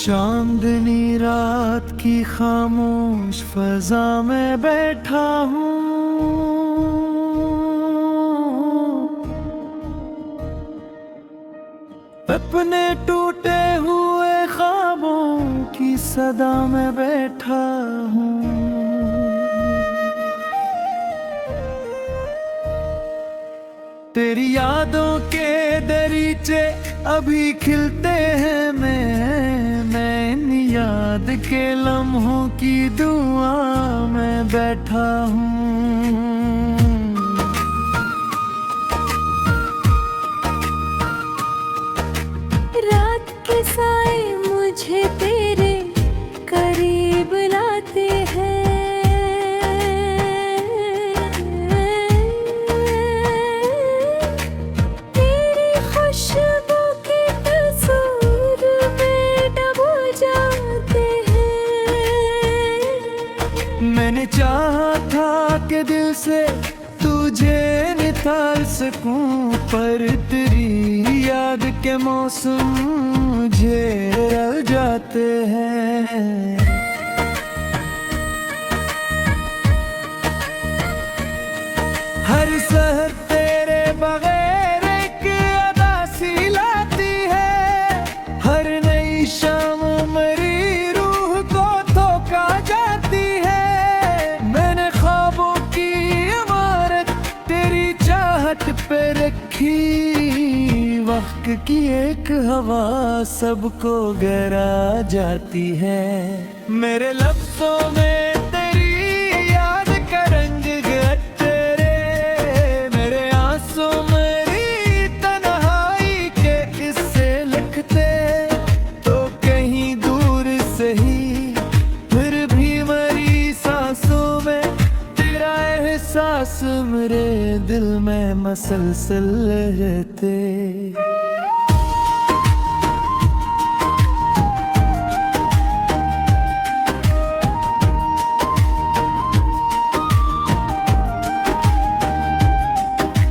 चांदनी रात की खामोश फजा में बैठा हूँ, अपने टूटे हुए ख्वाबों की सदा में बैठा हूँ। तेरी यादों के दरीचे अभी खिलते हैं, मैं इन याद के लम्हों की दुआ में बैठा हूँ। रात के साए मुझे तेरे करीब लाते हैं, तेरी खुशबू के तस्वीर में डूब जाते हैं। मैंने चाहा था कि दिल से तुझे निकाल सकूं, पर तेरी याद के मौसम मुझे रल जाते हैं। हर सहर तेरे बगैर एक अदा सी लाती है, हर नई शाम मेरी रूह को धोखा जाती है। मैंने ख्वाबों की इमारत तेरी चाहत पे रखी, वक्त की एक हवा सबको गिरा जाती है। मेरे लफ्ज़ों में तेरी याद का रंग तेरे, मेरे आंसू मेरी तन्हाई के किस्से लिखते, तो कहीं दूर से ही फिर भी मेरी सांसों में तेरा एहसास मेरे दिल में मसलसल रहते।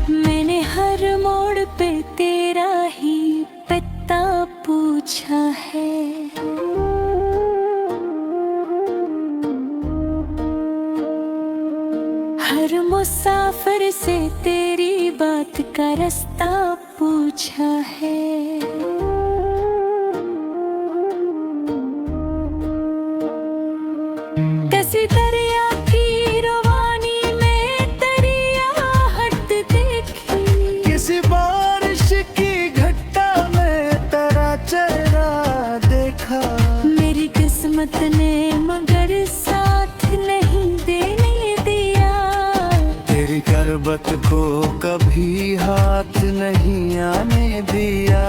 मैंने हर मोड़ पे तेरा ही पता पूछा है, हर मुसाफिर से तेरी बात का रास्ता पूछा है। किसी दरिया की रवानी में तेरी आहट देखी, किसी बारिश की घटा में तेरा चेहरा देखा। मेरी किस्मत ने मगर साथ नहीं देने दिया, तेरी करबत को कभी हाथ नहीं आने दिया।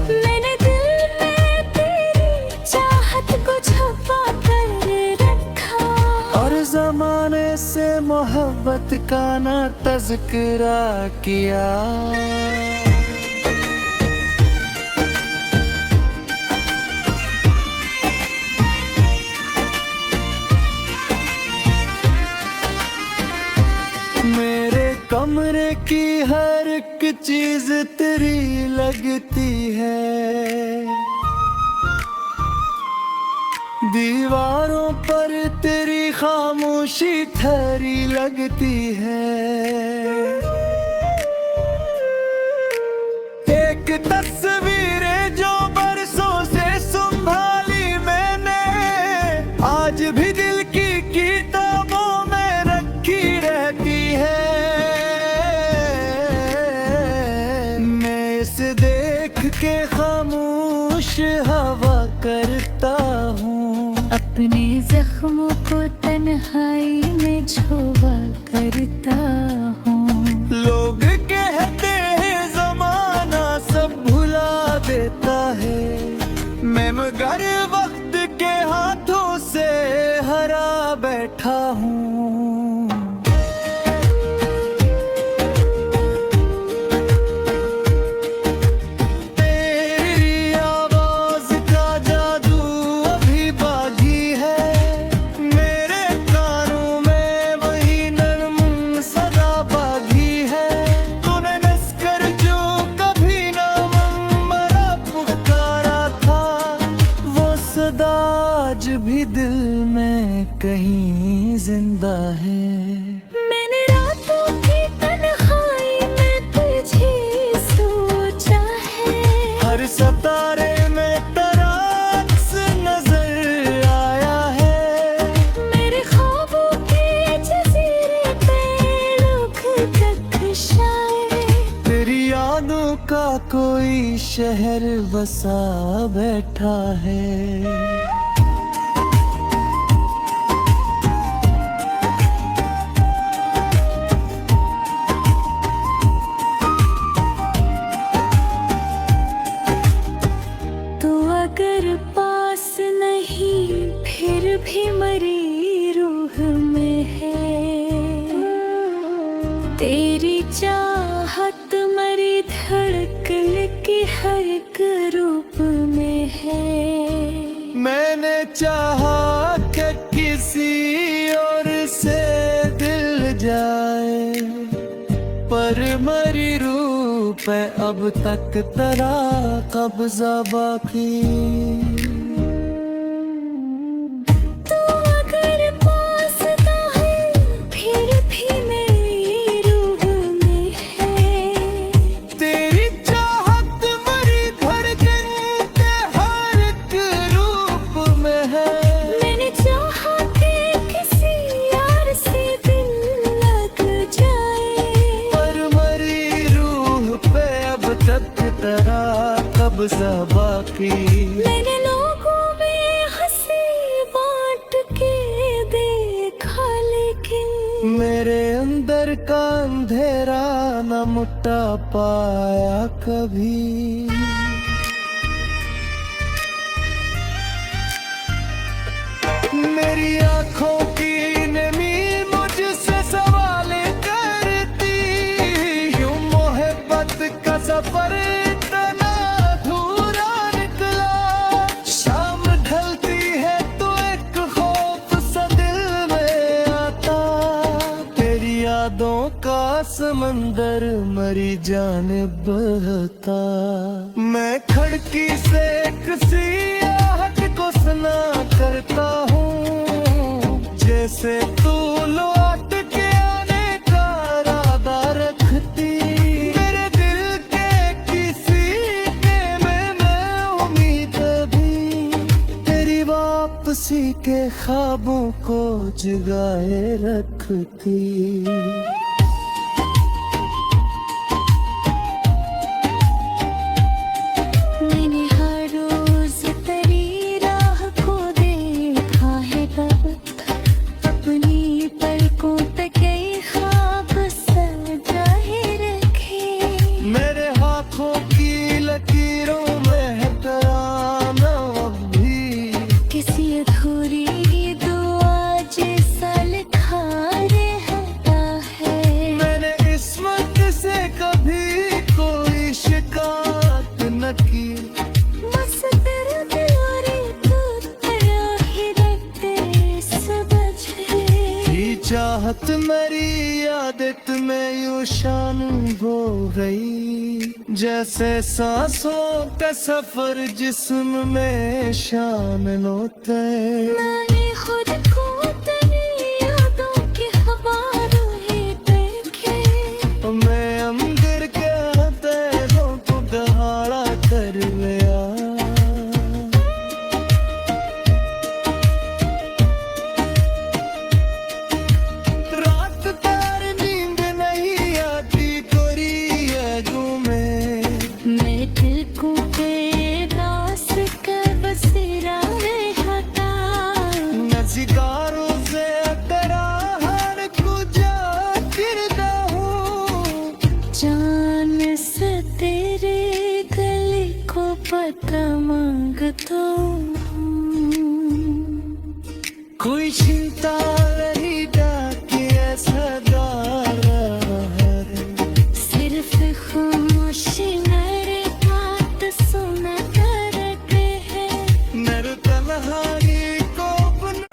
मैंने दिल में तेरी चाहत को छुपा कर रखा, और ज़माने से मोहब्बत का ना तज़किरा किया। मेरे कमरे की हर एक चीज तेरी लगती है, दीवारों पर तेरी खामोशी ठहरी लगती है। एक तस्वीर जो बरसों से संभाली मैंने, आज भी दिल की किताबों में रखी रहती है। मैं इसे देख के खामोश हवा करता हूँ, अपने जख्मों को तन्हाई में छुपा करता हूँ। लोग कहते हैं जमाना सब भुला देता है, मैं मगर वक्त के हाथों से हरा बैठा हूँ। तेरी आवाज का जादू अभी बाकी है, मेरे कानों में वही नरम सदा कहीं जिंदा है। मैंने रातों की तन्हाई में तुझे सोचा है। हर सितारे में तरास नजर आया है। मेरे ख्वाबों के जजीरे पे रुक तक शायद तेरी यादों का कोई शहर बसा बैठा है। तो अगर पास नहीं फिर भी मरी रूह में है। तेरी चाहत मरी धड़कन की हर एक रूप में है। मैंने चाहा कि किसी और से दिल जाए, पर मरी रूप है अब तक तेरा कब्जा बाकी। तो अगर पास ना है फिर भी मेरी रूह में है। तेरी चाहत मरी धड़कन के हर एक रूप में है। मैंने चाहा कि किसी यार से दिल लग जाए, पर मरी रूह पे अब तक तेरा कब्जा बाकी। मैंने लोगों में हंसी बांट के देखा लेकिन मेरे अंदर का अंधेरा न मुटा पाया कभी। मेरी आंखों की नमी मुझसे सवाल करती, यूं मोहब्बत का सफर इतना अधूरा निकला। शाम ढलती है तो एक खौफ सा दिल में आता, तेरी यादों का समंदर मरी जानिब बहता। मैं खिड़की से किसी आहट को सुना करता हूँ, जैसे तू लौट के आने का इरादा रखती। मेरे दिल के किसी में मैं उम्मीद भी तेरी वापसी के ख्वाबों को जगाए रखती। मैंने हर रोज तेरी राह को देखा है कब, अपनी पलकों पे कई ख्वाब सजाए रखे। मेरे हाथों की लकीरों में है तराना अब भी, किसी अधूरी दुआ जैसा लिखा रहता है। मैंने इस्मत से कभी कोई शिकायत न की। बस तेरा दिल और तू तेरा ही रखते समझ है। ये चाहत मेरी आदत में यूं शान हो गई, जैसे सांसों का सफर जिस्म में शामिल होते। मैंने खुद को तेरी यादों की हवालों ही देखे। मैं अंदर के तेरों को दहाड़ा कर लिया। रात तार नींद नहीं आती कोरी है में। मैं दिल को बेदास कर बसेरा रहता। नज़िकारों से तेरा हर कुजा गिरता हूँ, जान से तेरे गले को पता मांगता हूँ। कोई चिंता नहीं डाके ऐसा गारा है। सिर्फ खामोशी मेरे बात सुना करते हैं। मेरे तन्हाई को अपना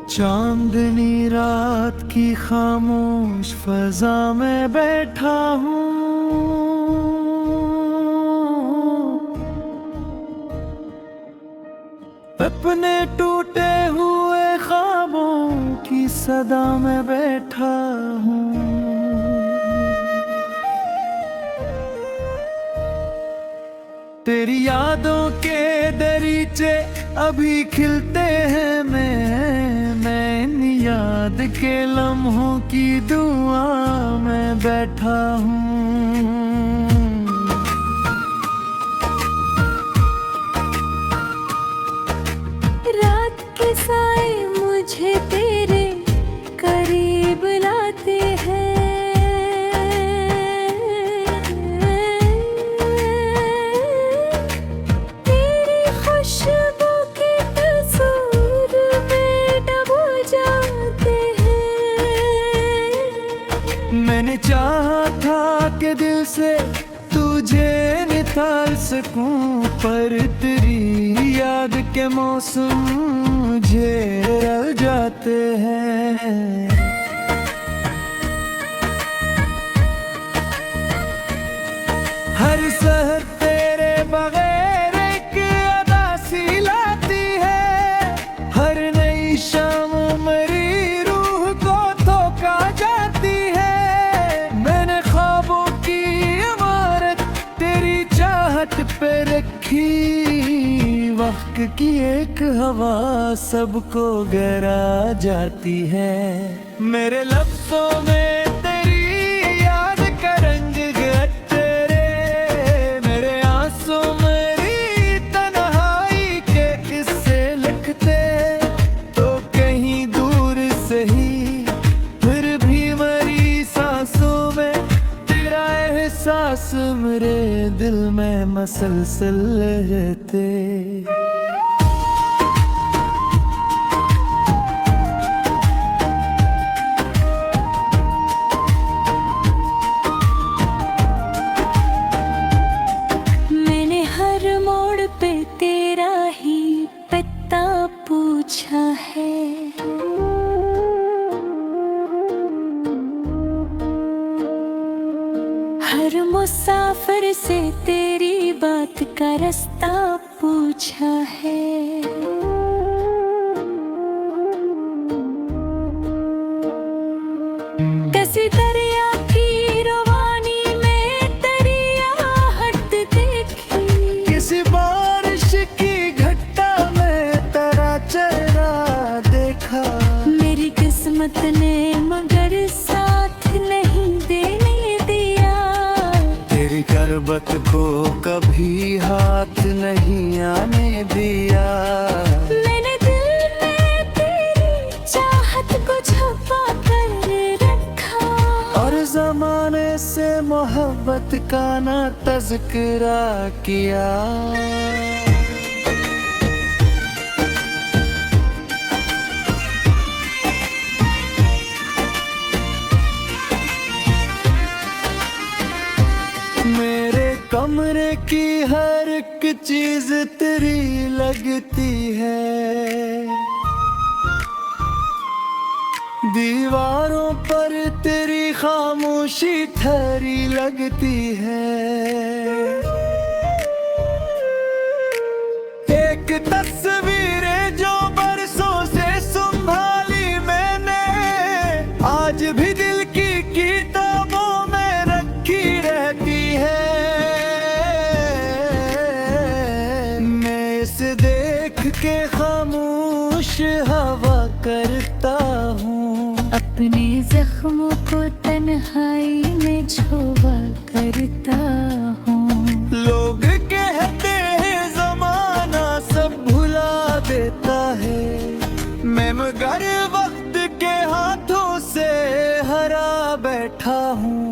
चांदनी रात की खामोश फजा में बैठा हूँ, अपने टूटे हुए ख्वाबों की सदा में बैठा हूँ। तेरी यादों के दरीचे अभी खिलते हैं, मैं इन याद के लम्हों की दुआ में बैठा हूँ। रात के साए मुझे तेरे करीब लाते हैं, तेरी खुशबू के तस्वीर में डूब जाते हैं। मैंने चाहा था कि दिल से तुझे निकाल सकूं, पर तेरी याद के मौसम मुझे रल जाते हैं। हर सहर तेरे बगैर एक अदा सी लाती है, हर नई शाम मेरी रूह को धोखा जाती है। मैंने ख्वाबों की इमारत तेरी चाहत पे रखी, वक्त की एक हवा सबको गिरा जाती है। मेरे लफ्जों में तेरी याद का रंग तेरे, मेरे आंसू मेरी तन्हाई के किस्से लिखते, तो कहीं दूर से ही फिर भी मेरी सांसों में तेरा एहसास मेरे दिल में मसलसल रहते। मैंने हर मोड़ पे तेरा ही पता पूछा है, हर मुसाफिर से तेरी बात का रास्ता पूछा है। किसी दरिया की रवानी में तेरी आहट देखी, किसी बारिश की घटा में तेरा चेहरा देखा। मेरी किस्मत ने मगर साथ नहीं देने दिया, तेरी करबत को कभी हाथ नहीं आने दिया। मैंने दिल में तेरी चाहत को छुपा कर रखा, और जमाने से मोहब्बत का ना तज़किरा किया। मेरे कमरे की हर एक चीज तेरी लगती है, दीवारों पर तेरी खामोशी ठहरी लगती है। एक तस्वीर जो बरसों से संभाली मैंने, आज भी दिल की किताबों में रखी रहती है। मैं इसे देख के खामोश हवा करता हूँ, अपने जख्मों को तन्हाई में छुपा करता हूँ। लोग कहते हैं जमाना सब भुला देता है, मैं मगर वक्त के हाथों से हरा बैठा हूँ।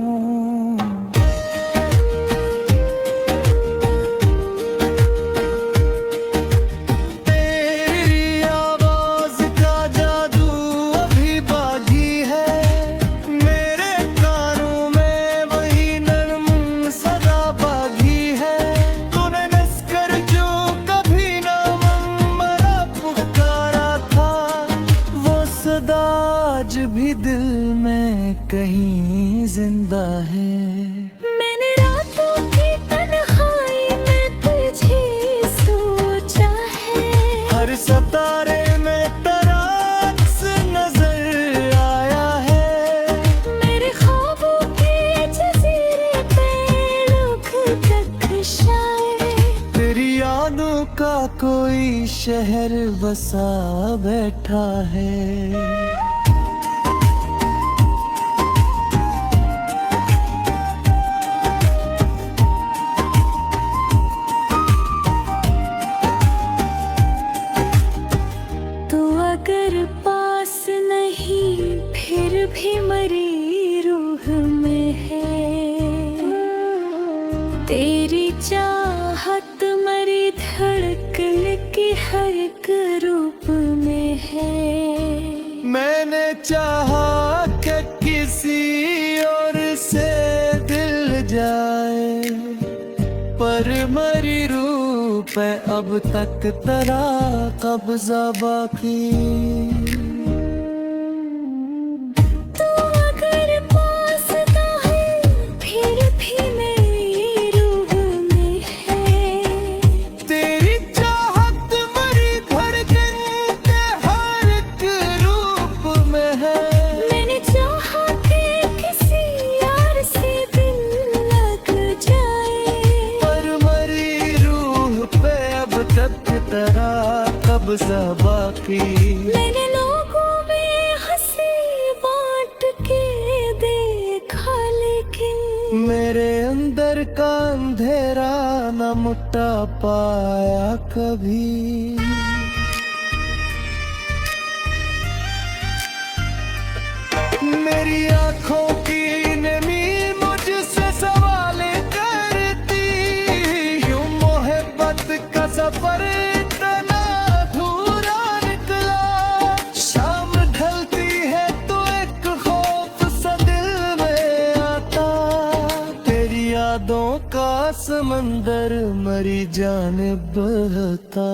तेरी आवाज का जादू अभी बाकी है, मेरे कानों में वही नरम सदा बागी है। तूने नस्कर जो कभी ना मरा पुकारा था, वो सदा आज भी दिल में कहीं जिंदा है। मैंने रातों की तन्हाई में तुझे सोचा है, हर सब शहर बसा बैठा है। तो अगर पास नहीं फिर भी मरी रूह में है, तेरी चाहत मरी धड़कन की हर एक रूप में है। मैंने चाहा कि किसी और से दिल जाए, पर मरी रूह पे अब तक तेरा कब्जा बाकी। तू अगर पास ना है फिर भी मेरी रूह में है, तेरी चाहत मरी धड़कन के हर एक रूप में है। मैंने चाहा कि किसी यार से दिल लग जाए, पर मरी रूह पे अब तक तेरा कब्जा बाकी। मैंने लोगों में हंसी बांट के देखा, लेकिन मेरे अंदर का अंधेरा न मुटा पाया कभी। मेरी आंखों की नमी मुझसे सवाल करती, यूं मोहब्बत का सफर इतना अधूरा निकला। शाम ढलती है तो एक खौफ सा दिल में आता, तेरी यादों का समंदर मरी जानिब बहता।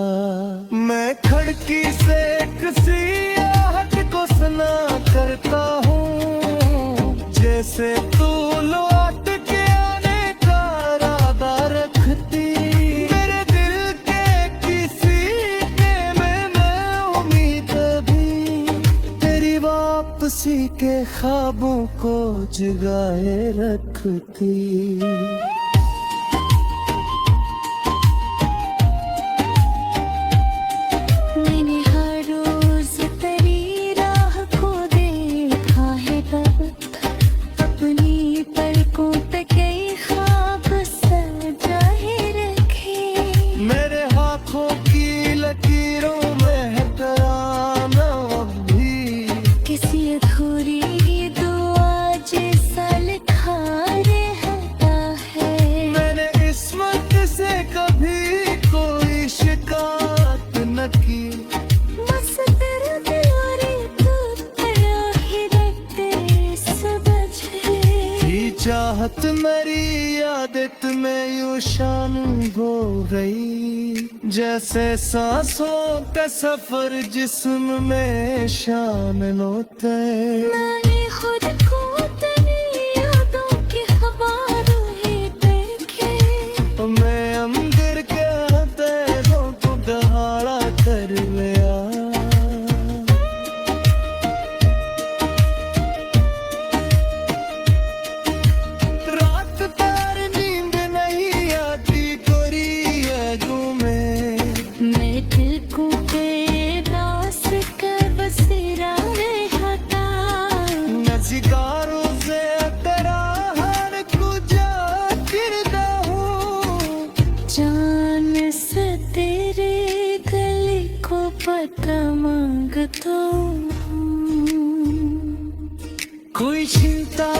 मैं खिड़की से किसी आहट को सुना करता हूँ, जैसे तू लौट के आने का इरादा रखती। मेरे दिल के किसी में मैं उम्मीद भी तेरी वापसी के ख्वाबों को जगाए रखती। मैंने हर रोज तेरी राह को देखा है, तब अपनी पलकों पे कई ख्वाब सजाए रखे। मेरे हाथों की लकीरों में है तराना अब भी, किसी अधूरी दुआ जैसा लिखा रहता है। मैंने इस्मत से कभी कोई शिकायत न की। बस तेरे दिलोरे तू तेरा ही रखते समझ ले। ये चाहत मेरी आदत में यूं शामिल हो गई, जैसे सांसों का सफर जिस्म में शामिल होते। मैंने खुद को तेरी यादों की हवालों में देखे। मैं अंदर के तेरों को दहाड़ा कर लिया। रात भर नींद नहीं आती कोरी यादों में। मैं दिल को बेदास कर बसेरा रहता। नज़ीकारों से तेरा हर कुछ गिरदा हूँ, जान से तेरे गले को पता मांगता हूँ। कोई चिंता